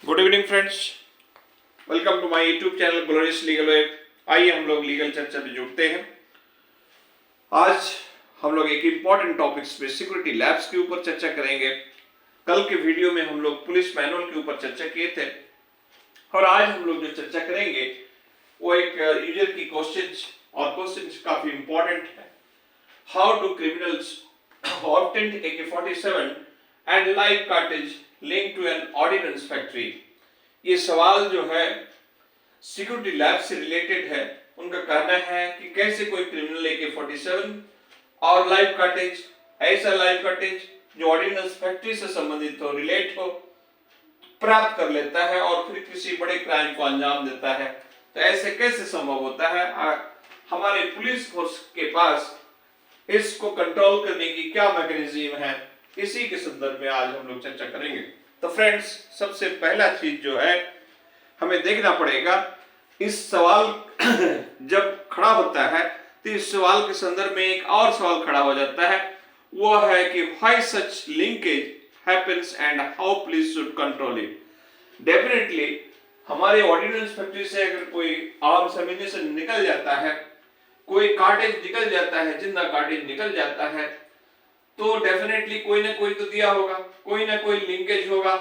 Good evening friends, welcome to my YouTube channel Glorious Legal Web. आइए हम लोग legal चर्चा में जुड़ते हैं। आज हम लोग एक इम्पॉर्टेंट टॉपिक्स पे सिक्योरिटी लैब्स के ऊपर चर्चा करेंगे। कल के वीडियो में हम लोग पुलिस मैनुअल के ऊपर चर्चा किए थे और आज हम लोग जो चर्चा करेंगे वो एक यूजर की क्वेश्चंस और क्वेश्चंस काफी इम्पोर्टेंट है। How do criminals obtain AK-47 and live cartridge link to an ordnance factory? ये सवाल जो है सिक्योरिटी लैब से रिलेटेड है। उनका कहना है कि कैसे कोई क्रिमिनल AK-47 और लाइव कार्टेज, ऐसा लाइव कार्टेज जो ऑर्डिनेंस फैक्ट्री से संबंधित हो, रिलेट हो, प्राप्त कर लेता है और फिर किसी बड़े क्राइम को अंजाम देता है। तो ऐसे कैसे संभव होता है? हमारे पुलिस फोर्स के पास इसको कंट्रोल करने की क्या मैकेनिज्म है, इसी के संदर्भ में आज हम लोग चर्चा करेंगे। तो फ्रेंड्स, सबसे पहला चीज जो है हमें देखना पड़ेगा, इस सवाल जब खड़ा होता है तो इस सवाल के संदर्भ में एक और सवाल खड़ा हो जाता है, वो है कि why such linkage happens and how police should control it. Definitely हमारे ऑर्डिनेंस फैक्ट्री से अगर कोई आर्म्स एम्यूनिशन निकल जाता है, कोई कार्टेज निकल जाता है, जिंदा कार्टेज निकल जाता है, तो डेफिनेटली कोई ना कोई तो दिया होगा, कोई ना कोई लिंकेज होगा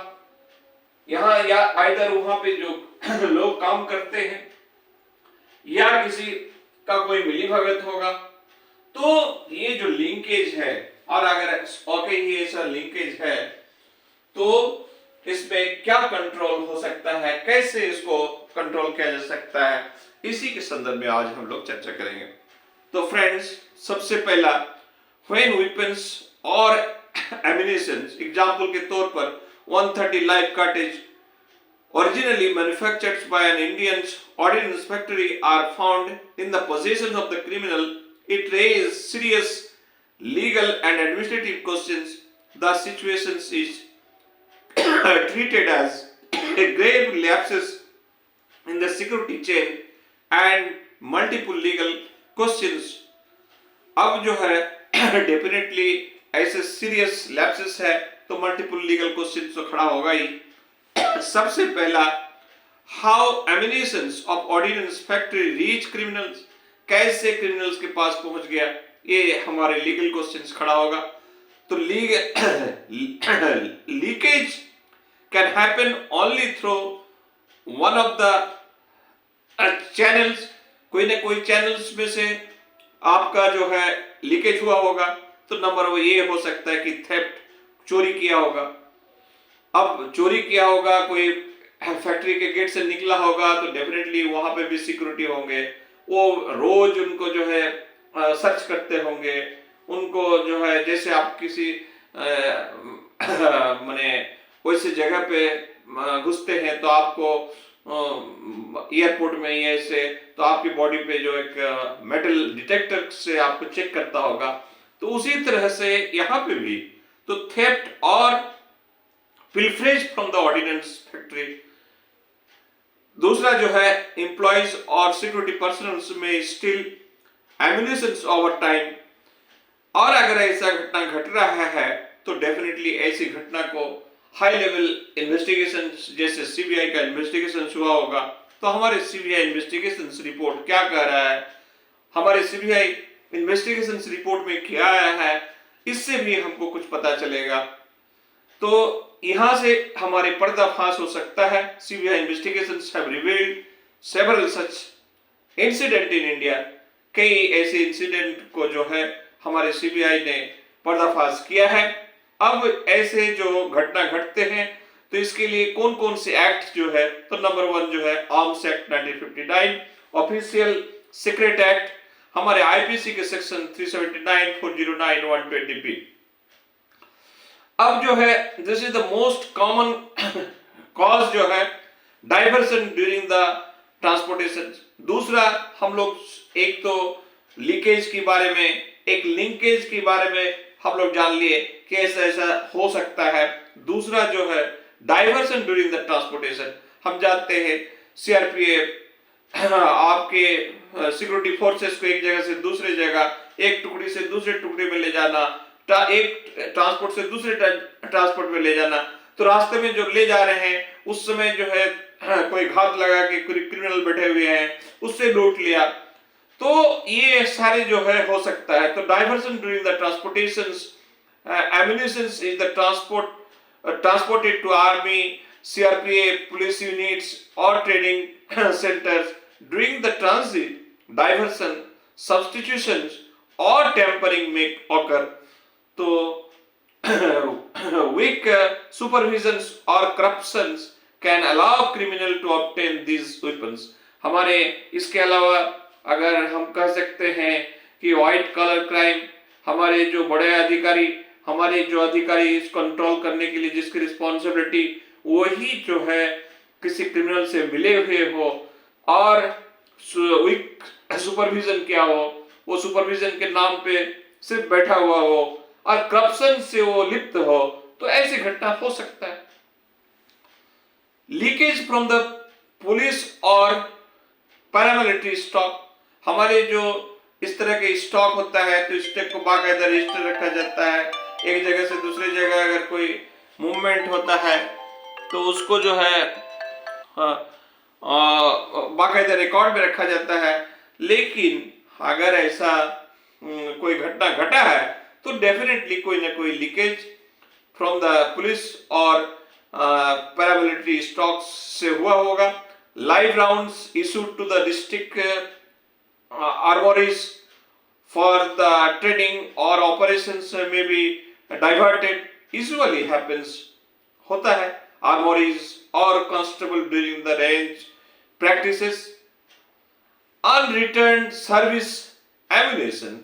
यहाँ, या आइदर वहां पे जो लोग काम करते हैं या किसी का कोई मिलीभगत होगा। तो ये जो लिंकेज है, और अगर ओके ये ऐसा लिंकेज है तो इसमें क्या कंट्रोल हो सकता है, कैसे इसको कंट्रोल किया जा सकता है, इसी के संदर्भ में आज हम लोग चर्चा करेंगे। तो फ्रेंड्स, सबसे पहला, when weapons or ammunition, example के तौर पर 130 live cartridge originally manufactured by an Indian ordnance factory are found in the possession of the criminal, it raises serious legal and administrative questions. The situation is treated as a grave lapses in the security chain and multiple legal questions. अब जो है definitely ऐसे serious lapses है तो multiple legal question तो खड़ा होगा ही। सबसे पहला, how ammunitions of ordnance factory reach criminals, कैसे क्रिमिनल्स के पास पहुंच गया, ये हमारे लीगल क्वेश्चंस खड़ा होगा। तो leakage can happen only through one of the channels, कोई ना कोई चैनल्स में से आपका जो है लीकेज हुआ होगा। तो नंबर वो ये हो सकता है कि थेफ्ट, चोरी किया होगा। अब चोरी किया होगा, कोई फैक्ट्री के गेट से निकला होगा, तो डेफिनेटली वहां पे भी सिक्योरिटी होंगे, वो रोज उनको जो है सर्च करते होंगे। उनको जो है जैसे आप किसी माने वैसे जगह पे घुसते हैं तो आपको एयरपोर्ट में ऐसे तो आपकी बॉडी पे जो एक मेटल डिटेक्टर से आपको चेक करता होगा। तो उसी तरह से यहाँ पे भी तो थेफ्ट और pilferage from the ordnance factory. दूसरा जो है एम्प्लॉइज और सिक्योरिटी पर्सनल्स में स्टिल एम्यूनिशंस ओवर टाइम। और अगर ऐसा घटना घट रहा है तो डेफिनेटली ऐसी घटना को हाई लेवल इन्वेस्टिगेशन, जैसे सीबीआई का इन्वेस्टिगेशन हुआ होगा, तो हमारे सीबीआई इन्वेस्टिगेशन रिपोर्ट क्या कह रहा है, हमारे सीबीआई इन्वेस्टिगेशन रिपोर्ट में क्या आया है, इससे भी हमको कुछ पता चलेगा। तो यहां से हमारे पर्दाफाश हो सकता है। CBI investigations have revealed several such incident in India, कई ऐसे इंसिडेंट को जो है हमारे सीबीआई ने पर्दाफाश किया है। अब ऐसे जो घटना घटते हैं तो इसके लिए कौन कौन से एक्ट जो है, तो नंबर 1 जो है arms act 1959, official secret act, हमारे आईपीसी के सेक्शन 379, 409, 120p। अब जो है this is the most common cause जो है डाइवर्सन ड्यूरिंग द ट्रांसपोर्टेशन। दूसरा, हम लोग एक तो लीकेज के बारे में, एक लिंकेज के बारे में हम लोग जान लिए कि ऐसा हो सकता है। दूसरा जो है डाइवर्सन ड्यूरिंग द ट्रांसपोर्टेशन, हम जानते हैं सीआरपीएफ आपके सिक्योरिटी फोर्सेस को एक जगह से दूसरे जगह, एक टुकड़ी से दूसरे टुकड़ी में ले जाना, एक ट्रांसपोर्ट से दूसरे ट्रांसपोर्ट में ले जाना। तो रास्ते में जो ले जा रहे हैं उस समय जो है कोई घात लगा के कोई क्रिमिनल बैठे हुए हैं, उससे लूट लिया, तो ये सारे जो है हो सकता है। तो diversion during the transportation, ammunition is the transported to army, CRPF, police units or training centers. During the transit, diversion, substitutions or tampering may occur. तो weak supervisions or corruptions can allow criminal to obtain these weapons. हमारे इसके अलावा अगर हम कह सकते हैं कि व्हाइट कॉलर क्राइम, हमारे जो बड़े अधिकारी, हमारे जो अधिकारी इस कंट्रोल करने के लिए जिसकी रिस्पॉन्सिबिलिटी वही जो है किसी क्रिमिनल से मिले हुए हो और वीक सुपरविजन क्या हो, वो सुपरविजन के नाम पे सिर्फ बैठा हुआ हो और करप्शन से वो लिप्त हो, तो ऐसी घटना हो सकता है। लीकेज फ्रॉम द पुलिस और पैरामिलिट्री स्टॉक, हमारे जो इस तरह के स्टॉक होता है तो स्टॉक को बाकायदा रजिस्टर रखा जाता है। एक जगह से दूसरी जगह अगर कोई मूवमेंट होता है तो उसको जो है बाकायदा रिकॉर्ड में रखा जाता है। लेकिन अगर ऐसा कोई घटना घटा है तो डेफिनेटली कोई ना कोई लीकेज फ्रॉम द पुलिस और पैरामिलिट्री स्टॉक्स से हुआ होगा। Live rounds issued to the district armories for the training or operations may be diverted, usually happens, होता है। armories or constable during the range practices, unreturned service ammunition,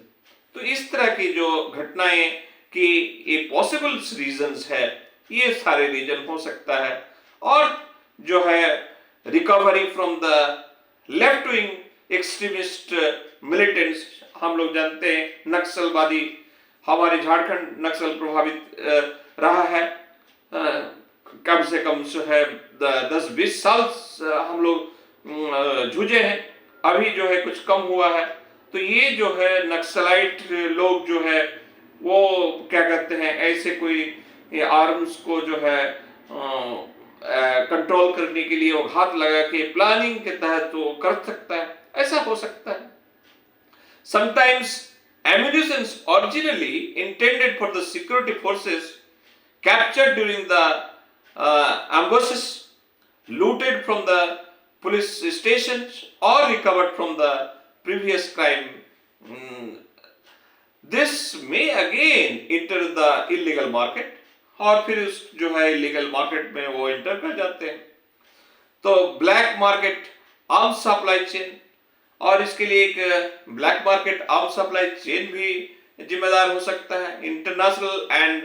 तो इस तरह की जो घटनाएं कि ये पॉसिबल रीजंस है, ये सारे रीजन हो सकता है। और जो है recovery from the left wing extremist militants, हम लोग जानते हैं नक्सलवादी, हमारे झारखंड नक्सल प्रभावित रहा है, कम से कम जो है 10-20 साल हम लोग जूझे हैं, अभी जो है कुछ कम हुआ है। तो ये जो है नक्सलाइट लोग जो है वो क्या कहते हैं, ऐसे कोई आर्म्स को जो है कंट्रोल करने के लिए वो घात लगा के प्लानिंग के तहत वो कर सकता है, ऐसा हो सकता है। Sometimes ammunition originally intended for the security forces captured during the ambushes, looted from the police stations or recovered from the previous crime. This may again enter the illegal market, और फिर उस जो है इलीगल मार्केट में वो enter कर जाते हैं। तो black market arms supply chain, और इसके लिए एक black market arms supply chain भी जिम्मेदार हो सकता है। International and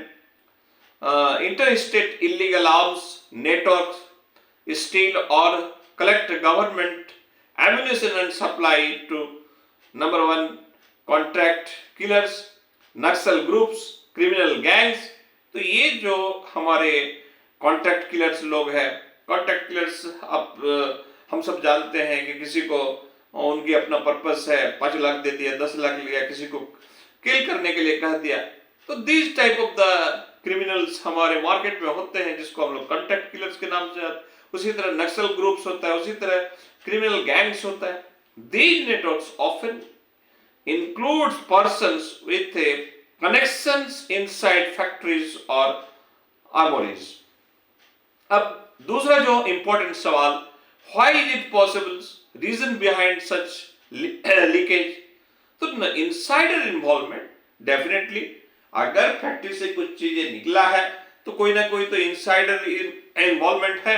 interstate illegal arms network steal और collect government ammunition and supply to number 1 contract killers, Naxal groups, criminal gangs. तो ये जो हमारे कॉन्ट्रैक्ट किलर्स लोग हैं, कॉन्ट्रैक्ट किलर्स अब हम सब जानते हैं कि किसी को उनकी अपना पर्पस है, 5 लाख दे दिया, 10 लाख लिया, किसी को किल करने के लिए कह दिया, तो this type of the criminals हमारे मार्केट में होते हैं जिसको हम लोग कॉन्ट्रैक्ट किलर्स के नाम से। उसी तरह नक्सल ग्रुप्स होता है, उसी तरह क्रिमिनल गैंग्स होता है। These networks often includes persons with connections inside factories और आर्मोरीज। अब दूसरा जो इंपॉर्टेंट सवाल, why is it possible, reason behind such leakage. तो इनसाइडर इन्वॉल्वमेंट, डेफिनेटली अगर फैक्ट्री से कुछ चीजें निकला है तो कोई ना कोई तो इनसाइडर इन्वॉल्वमेंट है।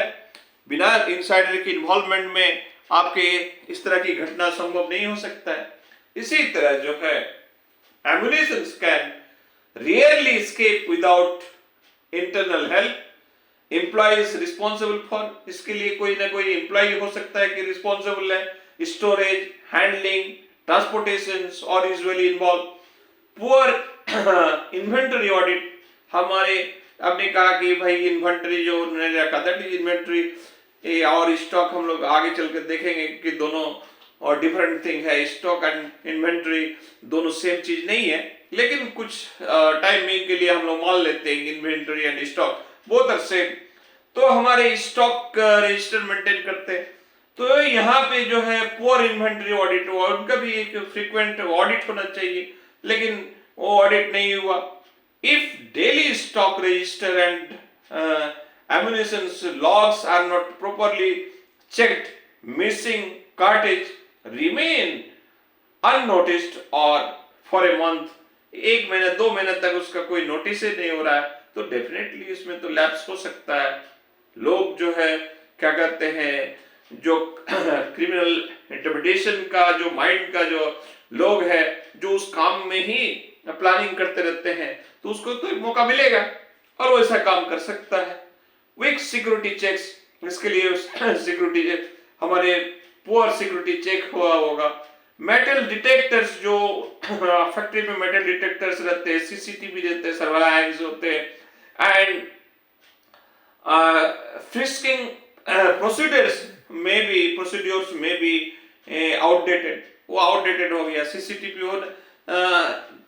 बिना इनसाइडर की इन्वॉल्वमेंट में आपके इस तरह की घटना संभव नहीं हो सकता है। इसी तरह जो है ammunition can rarely escape without internal help. Employees responsible for, इसके लिए कोई ना कोई एम्प्लॉय हो सकता है कि रिस्पॉन्सिबल है स्टोरेज, हैंडलिंग, ट्रांसपोर्टेशन और usually involve. Poor inventory audit, हमारे आपने कहा कि भाई इन्वेंटरी जो उन्होंने रखा था, इन्वेंटरी और स्टॉक हम लोग आगे चल कर देखेंगे कि दोनों और डिफरेंट थिंग है। स्टॉक एंड इन्वेंटरी दोनों सेम चीज नहीं है, लेकिन कुछ टाइमिंग के लिए हम लोग मान लेते हैं inventory and stock both are same. तो हमारे स्टॉक रजिस्टर मेंटेन करते हैं। तो यहाँ पे जो है पुअर इन्वेंटरी ऑडिट हुआ, उनका भी एक फ्रीक्वेंट ऑडिट होना चाहिए, लेकिन वो ऑडिट नहीं हुआ। If daily stock register and ammunitions logs are not properly checked, missing cartridge remain unnoticed or for a month, 1 महीना 2 महीने तक उसका कोई नोटिस ही नहीं हो रहा है, तो डेफिनेटली इसमें तो लैप्स हो सकता है। लोग जो है क्या करते हैं, जो क्रिमिनल इंटरप्रिटेशन का जो माइंड का जो लोग है, जो उस काम में ही प्लानिंग करते रहते हैं, तो उसको तो एक मौका मिलेगा और वो ऐसा काम कर सकता है। वीक सिक्योरिटी चेक्स, इसके लिए सिक्योरिटी चेक, हमारे पुअर सिक्योरिटी चेक हुआ होगा। मेटल डिटेक्टर्स, जो फैक्ट्री में मेटल डिटेक्टर्स रहते हैं, सीसीटीवी रहते हैं, सर्वेलांस होते हैं, एंड फ्रिस्किंग प्रोसीड्यूर्स में भी आउटडेटेड, वो आउटडेटेड हो गया। सीसीटीवी हो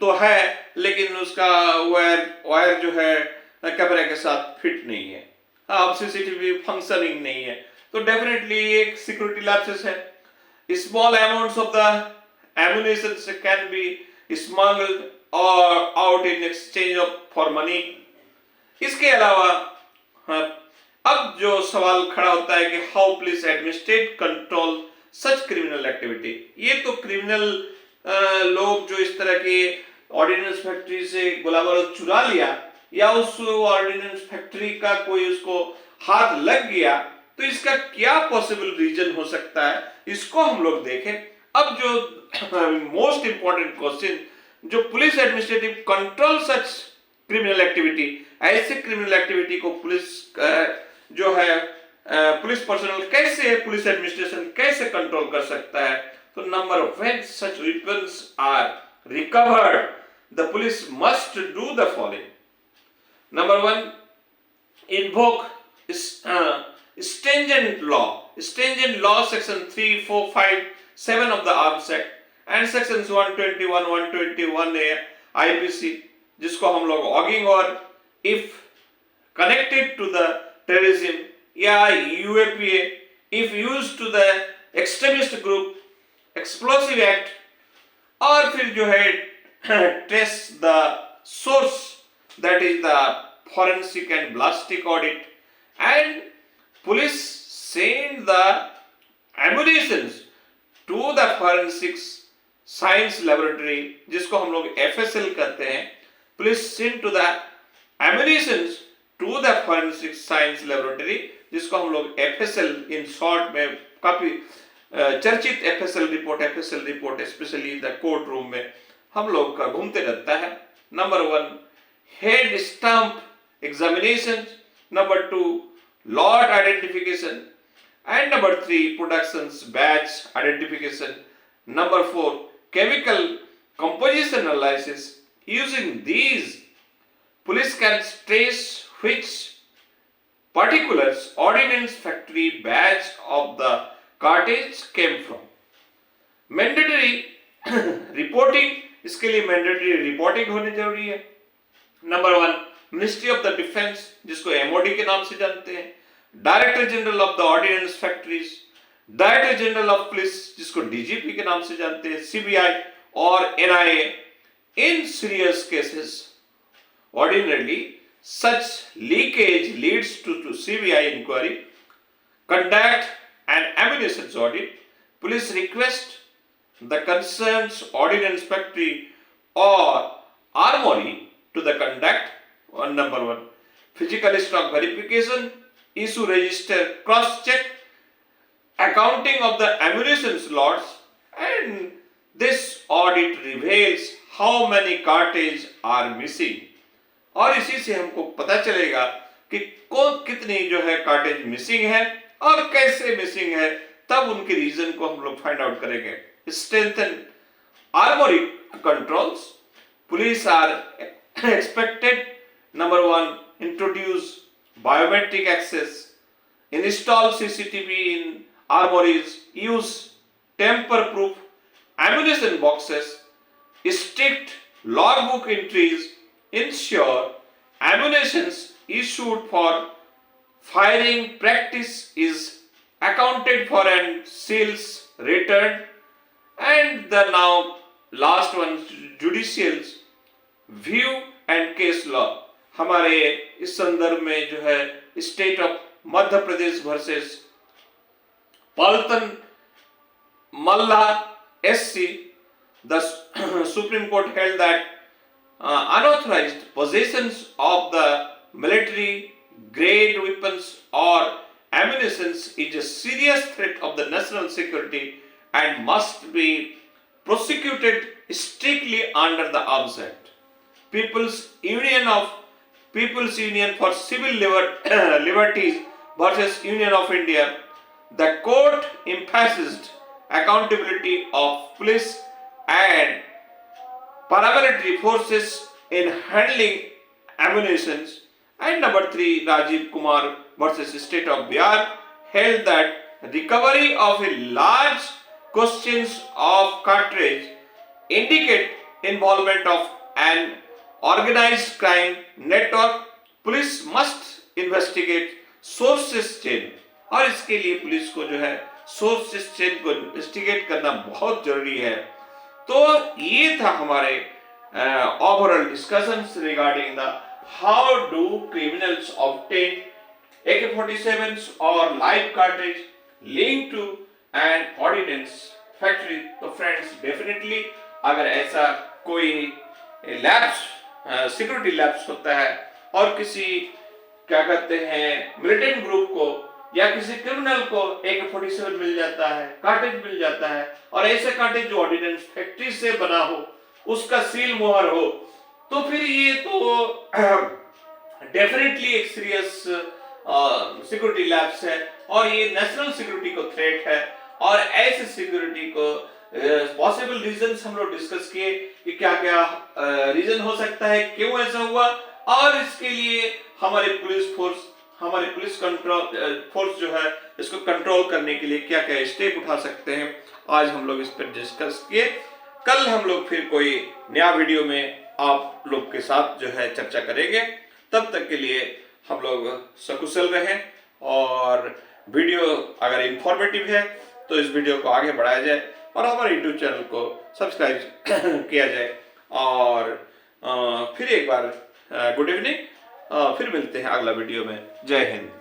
तो है, लेकिन उसका वायर जो है कैमरे के साथ फिट नहीं है, अब सीसीटीवी फंक्शनिंग नहीं है, तो डेफिनेटली एक सिक्योरिटी लैप्सेस है। Small amounts of the ammunition can be smuggled और out in exchange of for money. इसके अलावा अब जो सवाल खड़ा होता है कि how police administrate control such criminal activity. ये तो क्रिमिनल लोग जो इस तरह के ऑर्डिनेंस फैक्ट्री से गोला बारूद चुरा लिया, या उस ऑर्डिनेंस फैक्ट्री का कोई उसको हाथ लग गया, तो इसका क्या पॉसिबल रीजन हो सकता है, इसको हम लोग देखें। अब जो मोस्ट इंपॉर्टेंट क्वेश्चन, जो police administrative control such criminal activity, ऐसे क्रिमिनल एक्टिविटी को पुलिस जो है पुलिस पर्सनल कैसे, पुलिस एडमिनिस्ट्रेशन कैसे कंट्रोल कर सकता है। तो number when such weapons are recovered, the police must do the following. Number 1, invoke stringent law section 3, 4, 5, 7 of the Arms Act and sections 121, 121A IPC, जिसको हम लोग ऑगिंग और if connected to the terrorism या UAPA, if used to the extremist group, explosive act, और फिर जो है trace the source, that is the forensic and ballistic audit, and police send the ammunitions to the forensics science laboratory, जिसको हम लोग FSL कहते हैं। police send to the ammunitions to the forensic science laboratory, जिसको हम लोग FSL in short में, काफी चर्चित FSL report specially the court room में हम लोग का घूमते रहता है। Number 1, head stamp examinations, number 2, lot identification, and number 3, productions batch identification, number 4, chemical composition analysis. Using these, police can trace which particulars ordnance factory batch of the cartridge came from. Mandatory reporting, इसके लिए mandatory reporting होनी जरूरी है। Number 1, ministry of the defence, जिसको MOD के नाम से जानते हैं, director general of the ordnance factories, director general of police, जिसको DGP के नाम से जानते हैं, CBI और NIA। In serious cases ordinarily such leakage leads to CBI inquiry, conduct and ammunition audit. Police request the concerned ordnance factory और armory to the conduct on number 1, physical stock verification, issue register cross check, accounting of the ammunition slots, and this audit reveals how many cartridges are missing। और इसी से हमको पता चलेगा कि कितनी जो है कार्टेज मिसिंग है और कैसे मिसिंग है, तब उनके रीजन को हम लोग फाइंड आउट करेंगे। strengthen armory controls, police are expected, number 1, introduce biometric access, install CCTV in armories, use tamper-proof ammunition boxes, strict logbook entries, ensure ammunitions issued for firing practice is accounted for and seals returned, and the now last one judicial view and case law. हमारे इस संदर्भ में जो है state of Madhya Pradesh versus पलटन मल्ला SC, the Supreme Court held that unauthorized possessions of the military grade weapons or ammunition is a serious threat of the national security and must be prosecuted strictly under the Arms Act. People's Union for Civil Liberties versus Union of India, the court emphasized accountability of police and paramilitary forces in handling ammunition. And number 3, Rajiv Kumar versus State of Bihar held that recovery of a large quantities of cartridge indicate involvement of an organized crime network. Police must investigate sources chain, और इसके लिए police को जो है sources chain को investigate करना बहुत जरूरी है। तो ये था हमारे overall discussions regarding the how do criminals obtain AK-47s और live cartridge link to an ordnance factory. तो फ्रेंड्स, डेफिनेटली अगर ऐसा कोई लैब्स सिक्योरिटी लैब्स होता है और किसी क्या कहते हैं मिलिटेंट ग्रुप को या किसी क्रिमिनल को AK-47 मिल जाता है, कार्टेज मिल जाता है, और ऐसे कार्टेज जो ऑर्डिनेंस फैक्ट्री से बना हो, उसका सील मोहर हो, तो फिर ये तो डेफिनेटली एक सीरियस सिक्योरिटी लैप्स है और ये नेशनल सिक्योरिटी को थ्रेट है। और ऐसे सिक्योरिटी को पॉसिबल रीजंस हम लोग डिस्कस किए कि क्या क्या रीजन हो सकता है, क्यों ऐसा हुआ, और इसके लिए हमारे पुलिस कंट्रोल फोर्स जो है इसको कंट्रोल करने के लिए क्या क्या स्टेप उठा सकते हैं, आज हम लोग इस पर डिस्कस किए। कल हम लोग फिर कोई नया वीडियो में आप लोग के साथ जो है चर्चा करेंगे। तब तक के लिए हम लोग सकुशल रहें, और वीडियो अगर इंफॉर्मेटिव है तो इस वीडियो को आगे बढ़ाया जाए और हमारे YouTube चैनल को सब्सक्राइब किया जाए। और फिर एक बार गुड इवनिंग, फिर मिलते हैं अगला वीडियो में। जय हिंद।